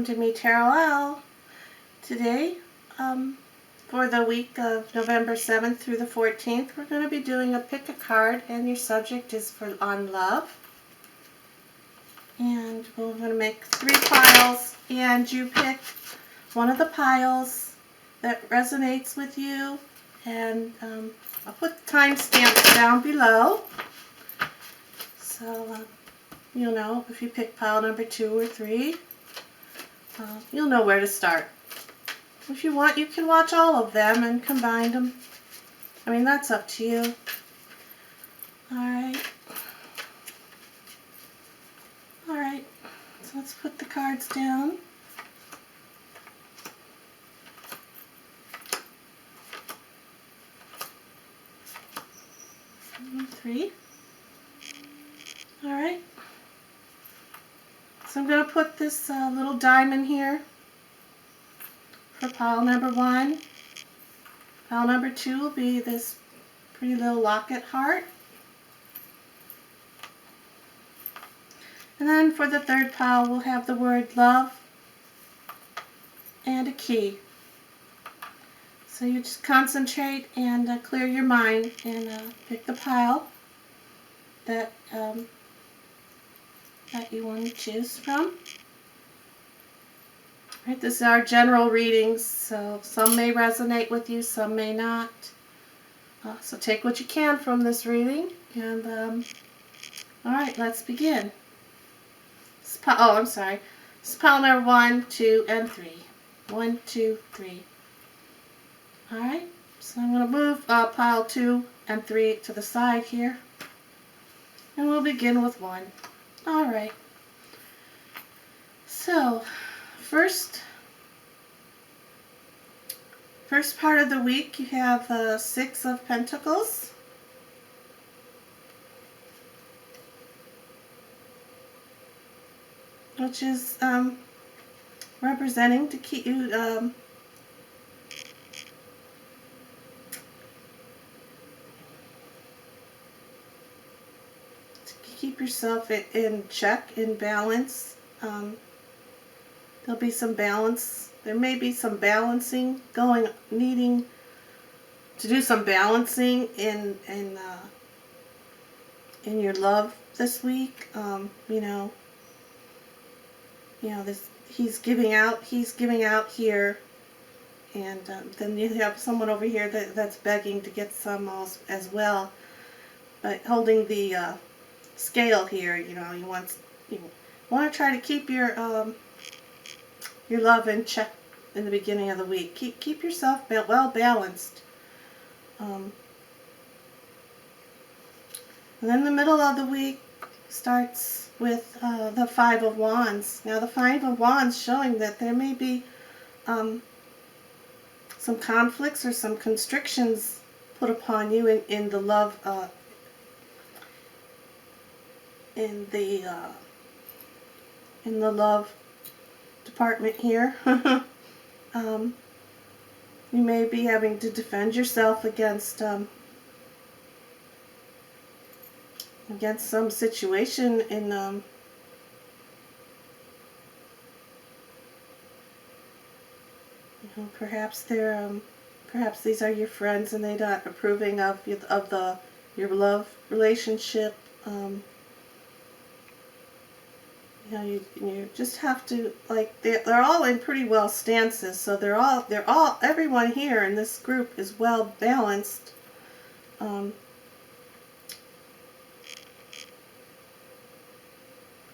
to me, Tarot Owl. Today, for the week of November 7th through the 14th, we're going to be doing a pick a card, and your subject is on love. And we're going to make 3 piles, and you pick one of the piles that resonates with you, and I'll put the timestamps down below, so you'll know if you pick pile number 2 or 3. You'll know where to start. If you want, you can watch all of them and combine them. I mean, that's up to you. Alright. Alright, so let's put the cards down. And 3. Alright. So I'm going to put this little diamond here for pile number 1. Pile number 2 will be this pretty little locket heart. And then for the 3rd pile, we'll have the word love and a key. So you just concentrate and clear your mind and pick the pile that you want to choose from. Right, this is our general readings, so some may resonate with you, some may not. So take what you can from this reading, and alright, let's begin. I'm sorry. This is pile number 1, 2, and 3. 1, 2, 3. Alright, so I'm going to move pile 2 and 3 to the side here, and we'll begin with 1. Alright, so first part of the week, you have 6 of Pentacles. Which is representing to keep you to keep yourself in check, in balance. There'll be some balance. There may be some balancing needing to do some balancing in your love this week. He's giving out here, and then you have someone over here that's begging to get some as well. But holding the scale here, you want to try to keep your love in check in the beginning of the week. Keep yourself well balanced. And then the middle of the week starts with the 5 of Wands. Now the 5 of Wands showing that there may be some conflicts or some constrictions put upon you in the love in the love department here. You may be having to defend yourself against some situation in perhaps these are your friends and they're not approving of your love relationship. You just have to, like, they're all in pretty well stances, so everyone here in this group is well balanced.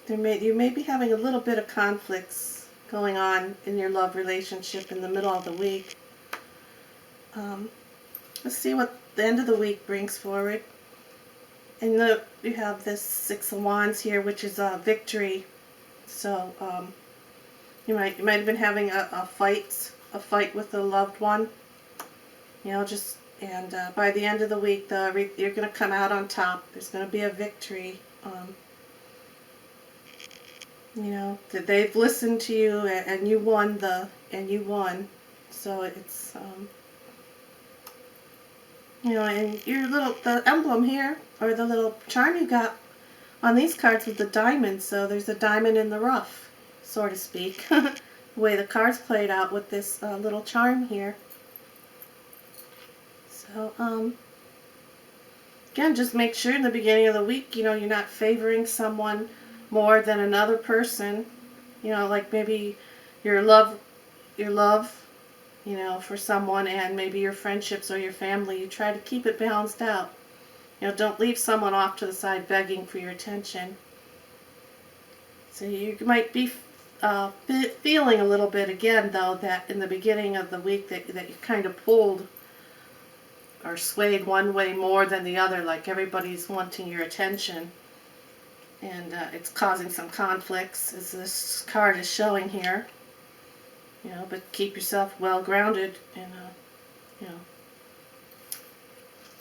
You may be having a little bit of conflicts going on in your love relationship in the middle of the week. Let's see what the end of the week brings forward. And you have this 6 of Wands here, which is a victory. So you might have been having a fight with a loved one. And by the end of the week, you're going to come out on top. There's going to be a victory. That they've listened to you and you won so it's and the emblem here, or the little charm you got on these cards with the diamond, so there's a diamond in the rough, so to speak. the way the cards played out with this little charm here. So, again, just make sure in the beginning of the week, you're not favoring someone more than another person. Like maybe your love, for someone, and maybe your friendships or your family. You try to keep it balanced out. Don't leave someone off to the side begging for your attention. So you might be feeling a little bit again, though, that in the beginning of the week that you kind of pulled or swayed one way more than the other, like everybody's wanting your attention. And it's causing some conflicts, as this card is showing here. But keep yourself well grounded, and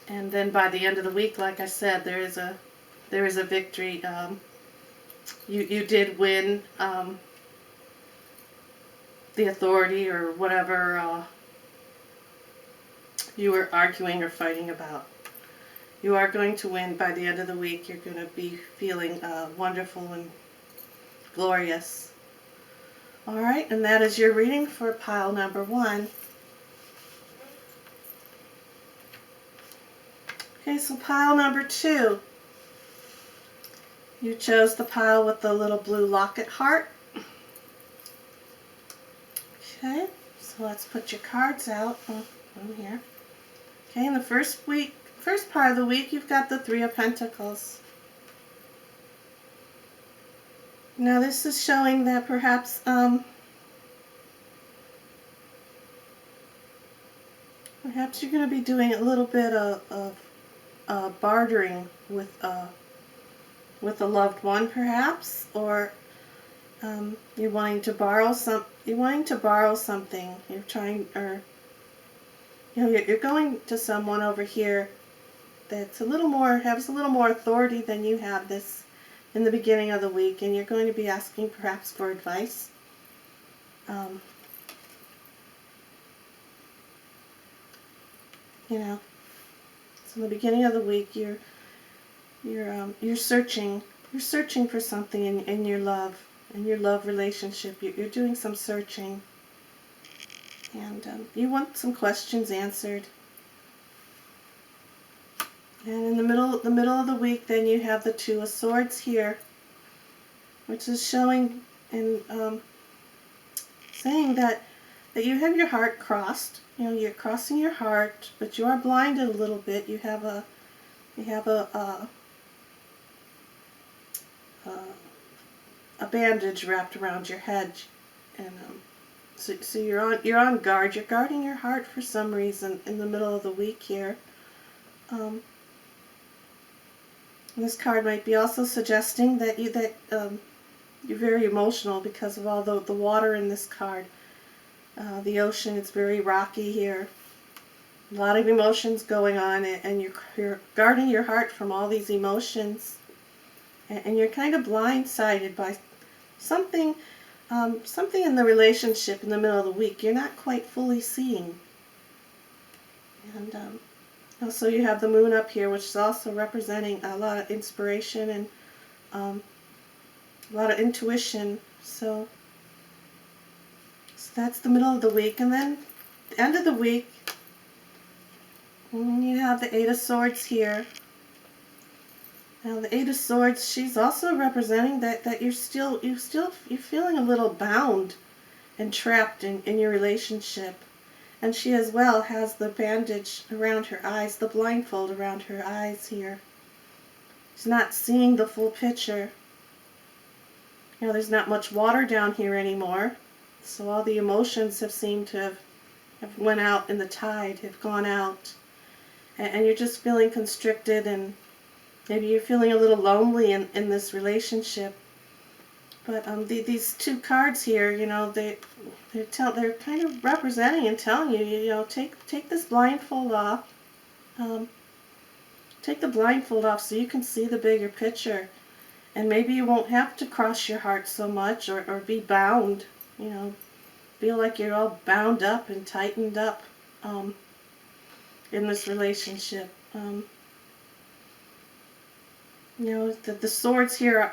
and then by the end of the week, like I said, there is a victory. You did win the authority or whatever you were arguing or fighting about. You are going to win by the end of the week. You're going to be feeling wonderful and glorious. Alright, and that is your reading for pile number 1. Okay, so pile number 2. You chose the pile with the little blue locket heart. Okay, so let's put your cards out on here. Okay, in the first part of the week, you've got the 3 of Pentacles. Now this is showing that perhaps perhaps you're going to be doing a little bit of bartering with a loved one, perhaps, or you're wanting to borrow something. You're trying, or you're going to someone over here that's has a little more authority than you have this in the beginning of the week, and you're going to be asking perhaps for advice. So in the beginning of the week, you're searching for something in your love relationship. You're doing some searching, and you want some questions answered. And in the middle of the week, then you have the 2 of Swords here, which is showing and saying that you have your heart crossed. You're crossing your heart, but you are blinded a little bit. You have a bandage wrapped around your head, and so you're on guard. You're guarding your heart for some reason in the middle of the week here. This card might be also suggesting that you're very emotional because of all the water in this card. The ocean, it's very rocky here. A lot of emotions going on, and you're guarding your heart from all these emotions. And you're kind of blindsided by something in the relationship in the middle of the week you're not quite fully seeing. And also you have the moon up here, which is also representing a lot of inspiration and a lot of intuition. So that's the middle of the week. And then the end of the week, you have the 8 of Swords here. Now the 8 of Swords, she's also representing that you're feeling a little bound and trapped in your relationship. And she as well has the bandage around her eyes, the blindfold around her eyes here. She's not seeing the full picture. There's not much water down here anymore, so all the emotions have seemed to have went out in the tide, have gone out. And you're just feeling constricted, and maybe you're feeling a little lonely in this relationship. But these 2 cards here, they're kind of representing and telling you, take this blindfold off. Take the blindfold off so you can see the bigger picture. And maybe you won't have to cross your heart so much or be bound, feel like you're all bound up and tightened up in this relationship. The swords here,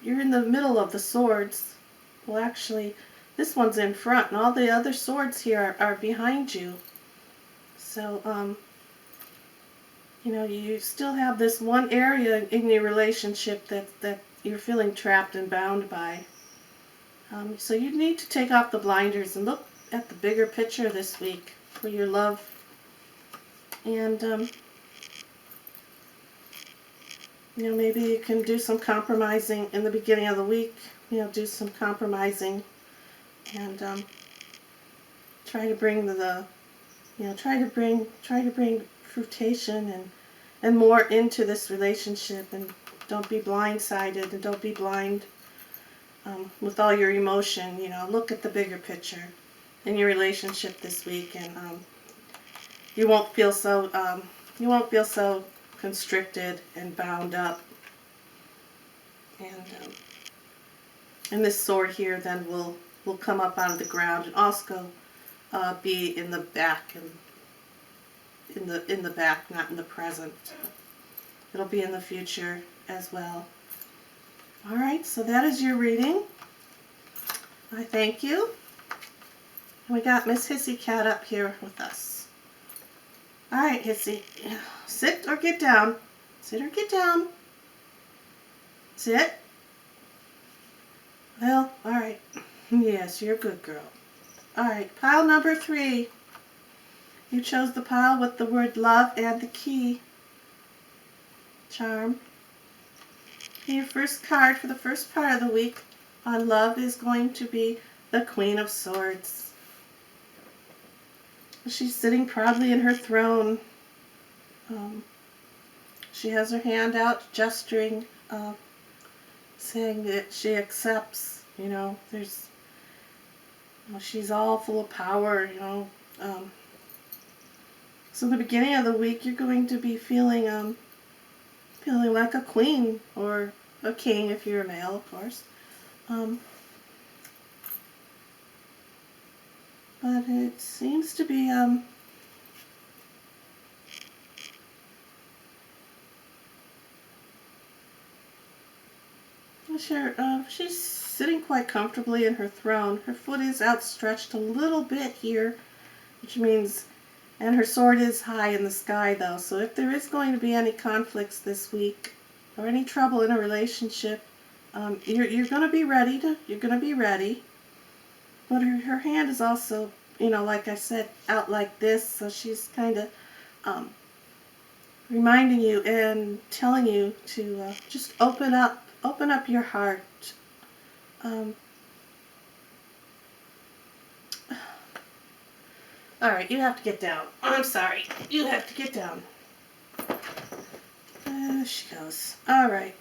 you're in the middle of the swords. Well, actually, this one's in front, and all the other swords here are behind you. So, you know, you still have this one area in your relationship that you're feeling trapped and bound by. So you need to take off the blinders and look at the bigger picture this week for your love. And, you know, maybe you can do some compromising in the beginning of the week. You know, do some compromising and try to bring try to bring fruition and more into this relationship, and don't be blindsided and don't be blind with all your emotion. You know, look at the bigger picture in your relationship this week, and you won't feel so constricted and bound up. And this sword here then will come up out of the ground and also be in the back, and in the back, not in the present. It'll be in the future as well. All right, so that is your reading. I thank you. And we got Miss Hissy Cat up here with us. All right, Hissy, sit or get down. Sit or get down. Sit. Well, all right. Yes, you're a good girl. All right, pile number 3. You chose the pile with the word love and the key charm. Your first card for the first part of the week on love is going to be the Queen of Swords. She's sitting proudly in her throne. She has her hand out, gesturing, saying that she accepts. You know, she's all full of power. You know, so in the beginning of the week, you're going to be feeling like a queen or a king if you're a male, of course. But it seems to be she's sitting quite comfortably in her throne. Her foot is outstretched a little bit here, which means, and her sword is high in the sky though, so if there is going to be any conflicts this week or any trouble in a relationship, you're going to be ready. But her hand is also, you know, like I said, out like this, so she's kind of reminding you and telling you to just open up your heart. All right, you have to get down. I'm sorry. You have to get down. There she goes. All right.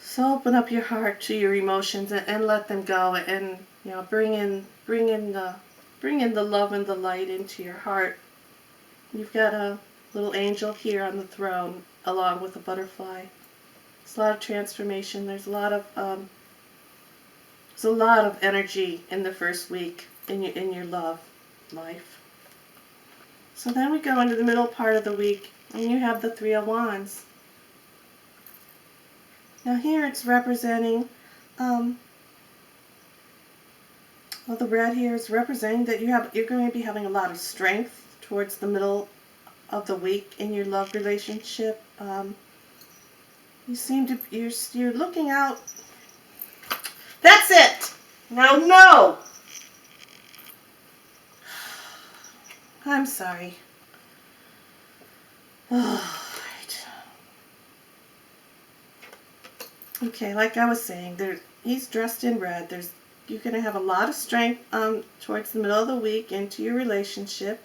So open up your heart to your emotions and let them go, and you know, bring in the love and the light into your heart. You've got a little angel here on the throne, along with a butterfly. There's a lot of transformation. There's a lot of energy in the first week in your love life. So then we go into the middle part of the week, and you have the 3 of Wands. Now here it's representing, well, the red here is representing that you're going to be having a lot of strength towards the middle of the week in your love relationship. You're looking out. That's it. Now no. I'm sorry. Okay, like I was saying, he's dressed in red. You're going to have a lot of strength towards the middle of the week into your relationship,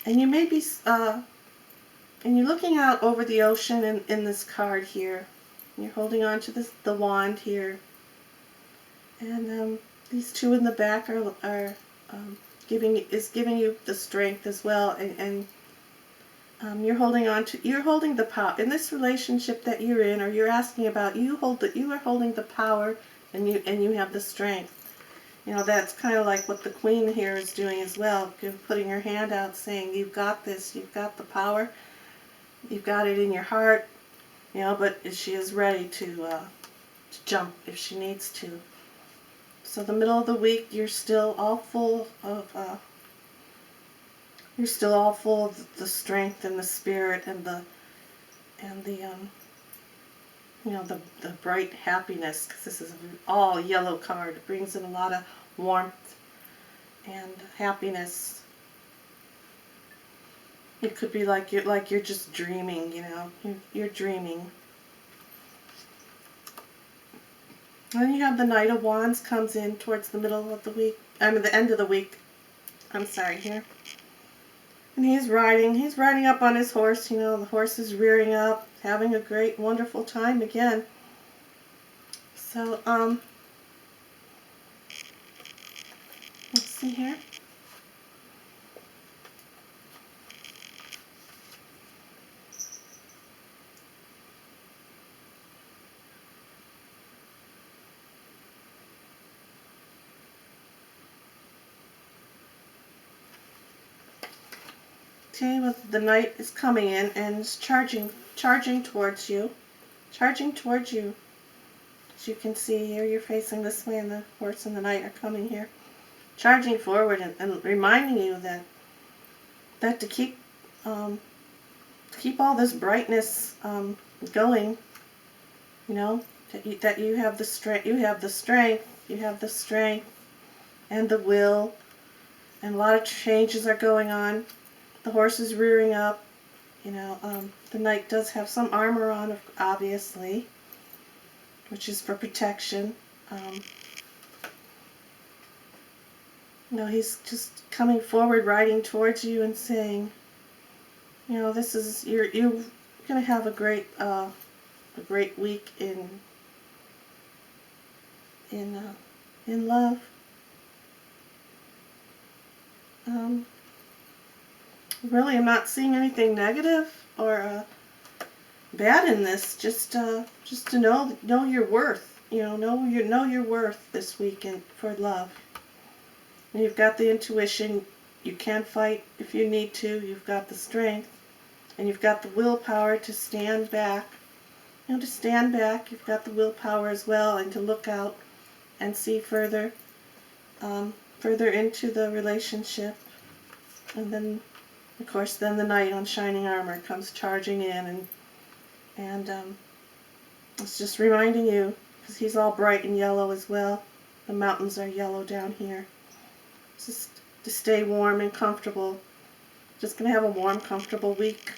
and you may be and you're looking out over the ocean in this card here. You're holding on to the wand here, and these 2 in the back are giving you the strength as well, and you're holding the power in this relationship that you're in, or you're asking about. You are holding the power, and you have the strength. You know, that's kind of like what the Queen here is doing as well, putting her hand out, saying, "You've got this. You've got the power. You've got it in your heart." You know, but she is ready to jump if she needs to. So the middle of the week, you're still all full of the strength and the spirit and the the bright happiness, because this is an all yellow card. It brings in a lot of warmth and happiness. It could be like you're just dreaming, you're dreaming. And then you have the Knight of Wands comes in towards the middle of the week. The end of the week. I'm sorry, here. And he's riding up on his horse, the horse is rearing up, having a great, wonderful time again. So, let's see here. Okay, well, the Knight is coming in and is charging towards you. Charging towards you. As you can see here, you're facing this way, and the horse and the Knight are coming here. Charging forward and reminding you that to keep all this brightness going, that you have the strength and the will, and a lot of changes are going on. The horse is rearing up. The Knight does have some armor on, obviously, which is for protection. He's just coming forward, riding towards you, and saying, this is you're gonna have a great week in love. Really, I'm not seeing anything negative or bad in this. Just to know your worth. Know your worth this weekend for love. And you've got the intuition. You can fight if you need to. You've got the strength, and you've got the willpower to stand back. To stand back. You've got the willpower as well, and to look out and see further into the relationship. And then, of course, then the Knight on shining armor comes charging in, and it's just reminding you, because he's all bright and yellow as well. The mountains are yellow down here. Just to stay warm and comfortable. Just going to have a warm, comfortable week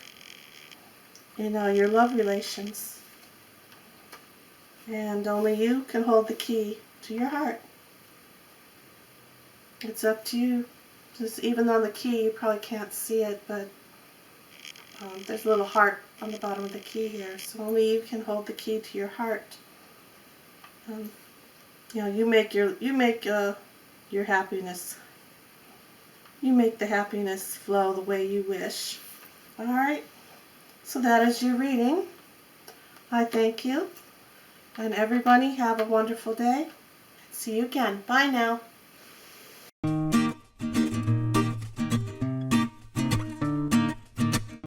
in your love relations. And only you can hold the key to your heart. It's up to you. Just even on the key, you probably can't see it, but there's a little heart on the bottom of the key here. So only you can hold the key to your heart. You make your happiness. You make the happiness flow the way you wish. All right. So that is your reading. I thank you, and everybody have a wonderful day. See you again. Bye now.